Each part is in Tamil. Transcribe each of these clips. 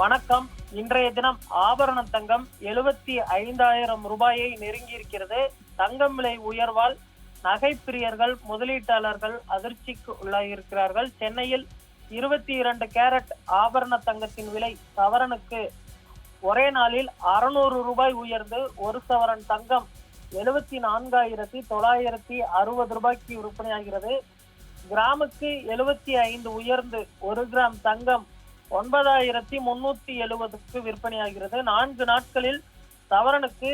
வணக்கம். இன்றைய தினம் ஆபரண தங்கம் 75,000 ரூபாயை நெருங்கி இருக்கிறது. தங்கம் விலை உயர்வால் நகைப்பிரியர்கள், முதலீட்டாளர்கள் அதிர்ச்சிக்கு உள்ளாகியிருக்கிறார்கள். சென்னையில் 22 கேரட் ஆபரண தங்கத்தின் விலை சவரனுக்கு ஒரே நாளில் 600 ரூபாய் உயர்ந்து ஒரு சவரன் தங்கம் 74,960 ரூபாய்க்கு விற்பனையாகிறது. கிராமுக்கு 75 உயர்ந்து 1 கிராம் தங்கம் 9,370க்கு விற்பனையாகிறது. 4 நாட்களில் சவரனுக்கு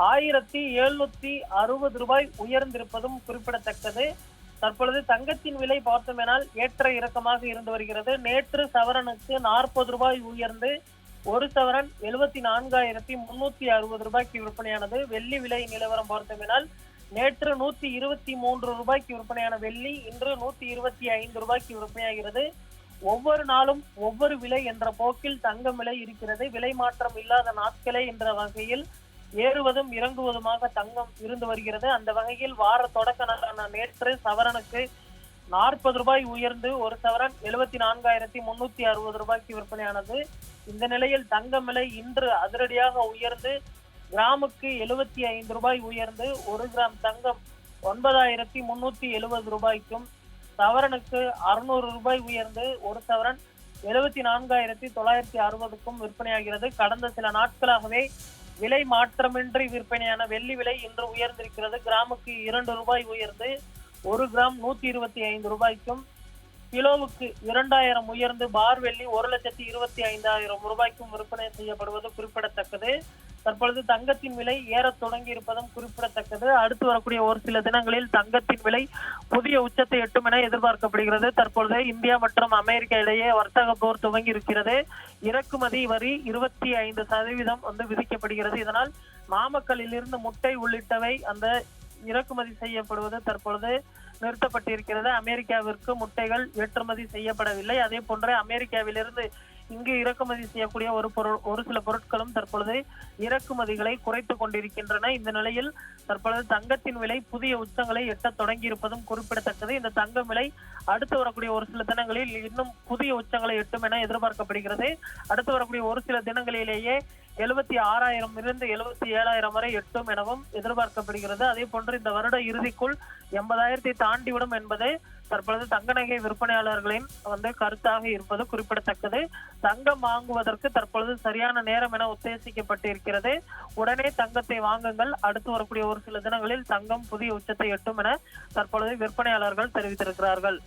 1,760 ரூபாய் உயர்ந்திருப்பதும் குறிப்பிடத்தக்கது. தற்பொழுது தங்கத்தின் விலை பார்த்தோமேனால் ஏற்ற இறக்கமாக இருந்து வருகிறது. நேற்று சவரனுக்கு 40 ரூபாய் உயர்ந்து ஒரு சவரன் 74,360 ரூபாய்க்கு விற்பனையானது. வெள்ளி விலை நிலவரம் பார்த்தோமேனால் நேற்று 123 ரூபாய்க்கு விற்பனையான வெள்ளி இன்று 125 ரூபாய்க்கு விற்பனையாகிறது. ஒவ்வொரு நாளும் ஒவ்வொரு விலை என்ற போக்கில் தங்கம் விலை இருக்கிறது. விலை மாற்றம் இல்லாத நாட்களே என்ற வகையில் ஏறுவதும் இறங்குவதுமாக தங்கம் இருந்து வருகிறது. அந்த வகையில் வார தொடக்க நாளான நேற்று சவரனுக்கு 40 ரூபாய் உயர்ந்து ஒரு சவரன் 74,360 ரூபாய்க்கு விற்பனையானது. இந்த நிலையில் தங்கம் விலை இன்று அதிரடியாக உயர்ந்து கிராமுக்கு 75 ரூபாய் உயர்ந்து 1 கிராம் தங்கம் 9,370 ரூபாய்க்கும், சவரனுக்கு 600 ரூபாய் உயர்ந்து ஒரு சவரன் 74,960க்கும் விற்பனையாகிறது. கடந்த சில நாட்களாகவே விலை மாற்றமின்றி விற்பனையான வெள்ளி விலை இன்று உயர்ந்திருக்கிறது. கிராமுக்கு 2 ரூபாய் உயர்ந்து 1 கிராம் 125 ரூபாய்க்கும், கிலோவுக்கு 2,000 உயர்ந்து பார் வெள்ளி 1,25,000 ரூபாய்க்கும் விற்பனை செய்யப்படுவது குறிப்பிடத்தக்கது. தற்பொழுது தங்கத்தின் விலை ஏறத் தொடங்கி இருப்பதும் குறிப்பிடத்தக்கது. அடுத்து வரக்கூடிய ஒரு சில தினங்களில் தங்கத்தின் விலை புதிய உச்சத்தை எட்டும் என எதிர்பார்க்கப்படுகிறது. தற்பொழுது இந்தியா மற்றும் அமெரிக்கா இடையே வர்த்தக போர் துவங்கி இருக்கிறது. இறக்குமதி வரி 25% விதிக்கப்படுகிறது. இதனால் நாமக்கல்லில் இருந்து முட்டை உள்ளிட்டவை அந்த இறக்குமதி செய்யப்படுவது தற்பொழுது நிறுத்தப்பட்டிருக்கிறது. அமெரிக்காவிற்கு முட்டைகள் ஏற்றுமதி செய்யப்படவில்லை. அதே போன்று அமெரிக்காவிலிருந்து இங்கு இறக்குமதி செய்யக்கூடிய ஒரு சில பொருட்களும் தற்பொழுது இறக்குமதிகளை குறைத்துக் கொண்டிருக்கின்றன. இந்த நிலையில் தற்பொழுது தங்கத்தின் விலை புதிய உச்சங்களை எட்ட தொடங்கி இருப்பதும் குறிப்பிடத்தக்கது. இந்த தங்கம் விலை அடுத்து வரக்கூடிய ஒரு சில தினங்களில் இன்னும் புதிய உச்சங்களை எட்டும் என எதிர்பார்க்கப்படுகிறது. அடுத்து வரக்கூடிய ஒரு சில தினங்களிலேயே 76,000 இருந்து 77,000 வரை எட்டும் எனவும் எதிர்பார்க்கப்படுகிறது. அதே போன்று இந்த வருட இறுதிக்குள் 80,000 தாண்டிவிடும் என்பது தற்பொழுது தங்க நகை விற்பனையாளர்களின் கருத்தாக இருப்பது குறிப்பிடத்தக்கது. தங்கம் வாங்குவதற்கு தற்பொழுது சரியான நேரம் என உத்தேசிக்கப்பட்டு இருக்கிறது. உடனே தங்கத்தை வாங்குங்கள். அடுத்து வரக்கூடிய ஒரு சில தினங்களில் தங்கம் புதிய உச்சத்தை எட்டும் என தற்பொழுது விற்பனையாளர்கள் தெரிவித்திருக்கிறார்கள்.